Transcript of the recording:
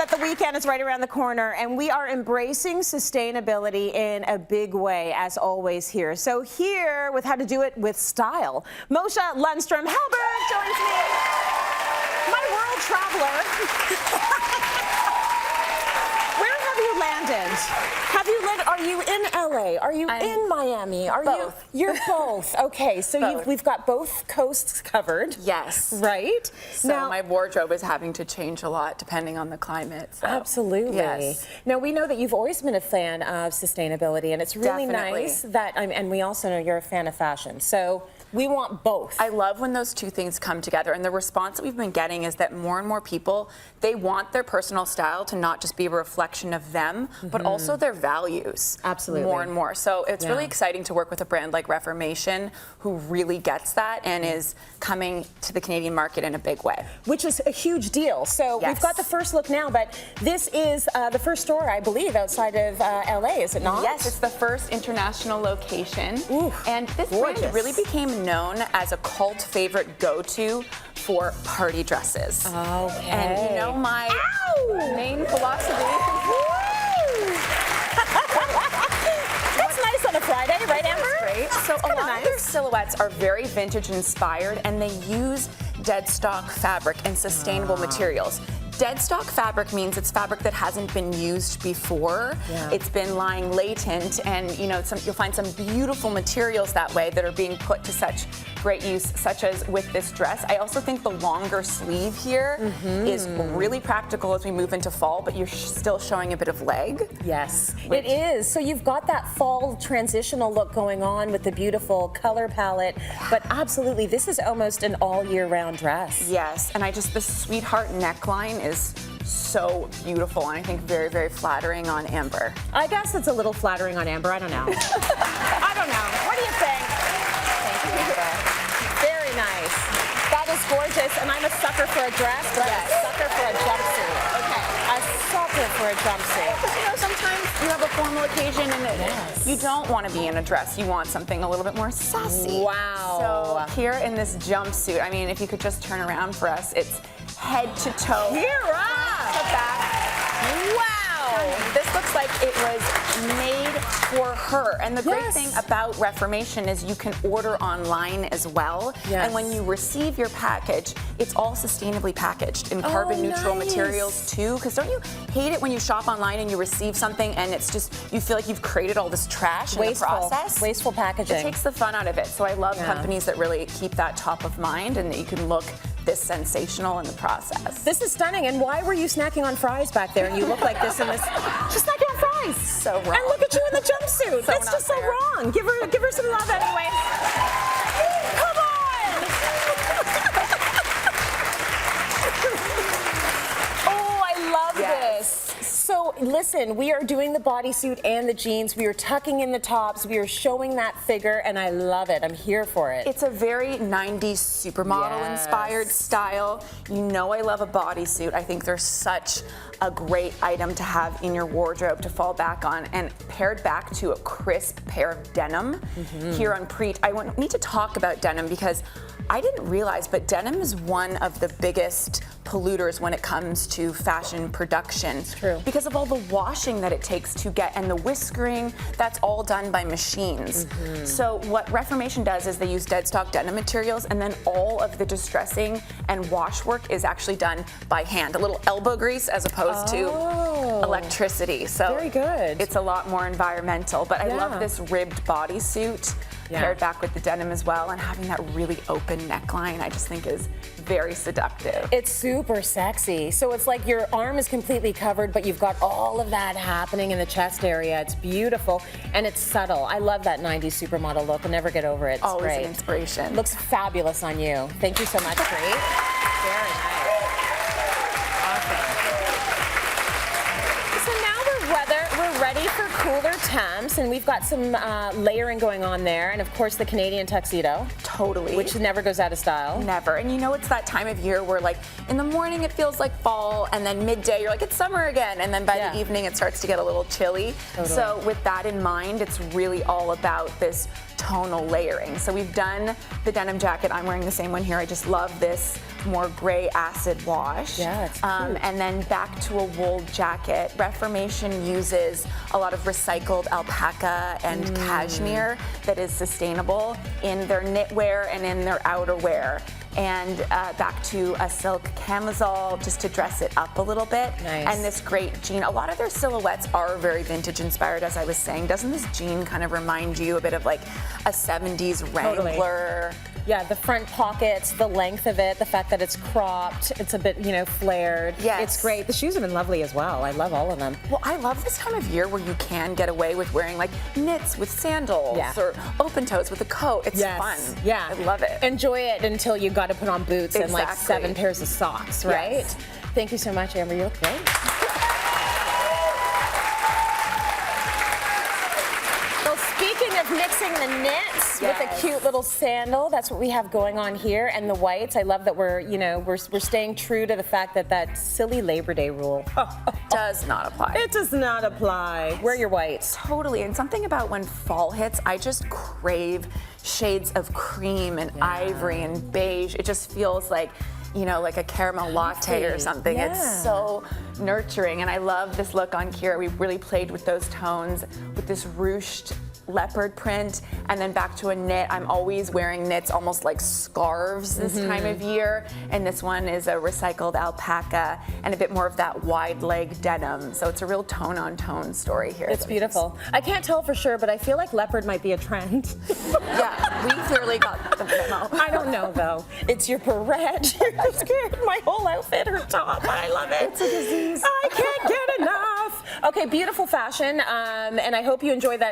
that the weekend is right around the corner, and we are embracing sustainability in a big way, as always here. So here, with how to do it with style, Mosha Lundström Halbert joins me. My world traveler. Where have you landed? Are you in LA? Are you in Miami? Are both. You're both. Okay, so we've got both coasts covered. Yes. Right? So now, my wardrobe is having to change a lot depending on the climate. So. Absolutely. Yes. Now, we know that you've always been a fan of sustainability, and it's really nice that, and we also know you're a fan of fashion. So we want both. I love when those two things come together, and the response that we've been getting is that more and more people, they want their personal style to not just be a reflection of them, but also their values. Absolutely. More and more. So it's really exciting to work with a brand like Reformation, who really gets that and is coming to the Canadian market in a big way. Which is a huge deal. So we've got the first look now, but this is the first store, I believe, outside of LA, is it not? Yes, it's the first international location. Ooh, and this brand really became known as a cult favorite go-to for party dresses. Okay. And you know my main philosophy. That's nice on a Friday, right, Amber? Great. So a lot of their silhouettes are very vintage inspired, and they use dead stock fabric and sustainable materials. Dead stock fabric means it's fabric that hasn't been used before. It's been lying latent, and you'll find some beautiful materials that way that are being put to such great use, such as with this dress. I also think the longer sleeve here is really practical as we move into fall, but you're still showing a bit of leg. Yes, it is. So you've got that fall transitional look going on with the beautiful color palette, but absolutely, this is almost an all year round dress. Yes, and the sweetheart neckline is so beautiful, and I think very, very flattering on Amber. I guess it's a little flattering on Amber. I don't know. I don't know. What do you think? Thank you, Amber. Very nice. That is gorgeous, and I'm a sucker for a dress, but I'm a sucker for a jumpsuit. Okay. A sucker for a jumpsuit. But sometimes you have a formal occasion and you don't want to be in a dress. You want something a little bit more sassy. Wow. So here in this jumpsuit, I mean, if you could just turn around for us, it's head to toe. Here, Wow! This looks like it was made for her. And the great thing about Reformation is you can order online as well. And when you receive your package, it's all sustainably packaged in carbon neutral materials too. Because don't you hate it when you shop online and you receive something and it's just, you feel like you've created all this trash in the process? Wasteful packaging. It takes the fun out of it. So I love companies that really keep that top of mind and that you can look this sensational in the process. This is stunning. And why were you snacking on fries back there? And you look like this in this. Just snacking on fries. So wrong. And look at you in the jumpsuit. That's just so wrong. Give her some love anyway. Come on. Oh, I love this. So listen, we are doing the bodysuit and the jeans. We are tucking in the tops. We are showing that figure, and I love it. I'm here for it. It's a very 90s supermodel inspired style. You know I love a bodysuit. I think they're such a great item to have in your wardrobe to fall back on, and paired back to a crisp pair of denim here on Preet. I need to talk about denim because I didn't realize, but denim is one of the biggest polluters when it comes to fashion production. It's true. Because of all the washing that it takes to get, and the whiskering, that's all done by machines. So what Reformation does is they use dead stock denim materials, and then all of the distressing and wash work is actually done by hand. A little elbow grease as opposed to electricity. So very good. It's a lot more environmental, but I love this ribbed bodysuit paired back with the denim as well, and having that really open neckline I just think is very seductive. It's super sexy. So it's like your arm is completely covered, but you've got all of that happening in the chest area. It's beautiful, and it's subtle. I love that 90s supermodel look. I'll never get over it. It's always great. an inspiration. Looks fabulous on you. Thank you so much, Preet. Very nice. So now we're ready for cooler temps, and we've got some layering going on there, and of course the Canadian tuxedo. Totally. Which never goes out of style. Never. And it's that time of year where like in the morning it feels like fall, and then midday you're like it's summer again, and then by the evening it starts to get a little chilly. So with that in mind, it's really all about this tonal layering. So we've done the denim jacket. I'm wearing the same one here. I just love this more gray acid wash. Yeah, it's cute. And then back to a wool jacket. Reformation uses a lot of recycled alpaca and cashmere that is sustainable in their knitwear and in their outerwear. And back to a silk camisole just to dress it up a little bit. Nice. And this great jean. A lot of their silhouettes are very vintage inspired, as I was saying. Doesn't this jean kind of remind you a bit of like a 70s Wrangler? Yeah, the front pockets, the length of it, the fact that it's cropped, it's a bit, flared. Yes. It's great. The shoes have been lovely as well. I love all of them. Well, I love this time of year where you can get away with wearing like knits with sandals or open toes with a coat. It's fun. Yeah. I love it. Enjoy it until you got to put on boots and like Exactly. 7 pairs of socks, right? Yes. Thank you so much, Amber. You look great. Well, speaking of mixing the knits with a cute little sandal, that's what we have going on here, and the whites. I love that we're staying true to the fact that that silly Labor Day rule Does not apply. It does not apply. Wear your whites. Totally. And something about when fall hits, I just crave shades of cream and ivory and beige. It just feels like, like a caramel latte or something. Yeah. It's so nurturing. And I love this look on Kira. We really played with those tones with this ruched leopard print, and then back to a knit. I'm always wearing knits almost like scarves this time of year, and this one is a recycled alpaca and a bit more of that wide leg denim. So it's a real tone on tone story here. It's beautiful. I can't tell for sure, but I feel like leopard might be a trend. Yeah, we clearly got the memo. I don't know though. It's your barrette, your skirt, my whole outfit, her top. I love it. It's a disease. I can't get enough. Okay, beautiful fashion, and I hope you enjoy that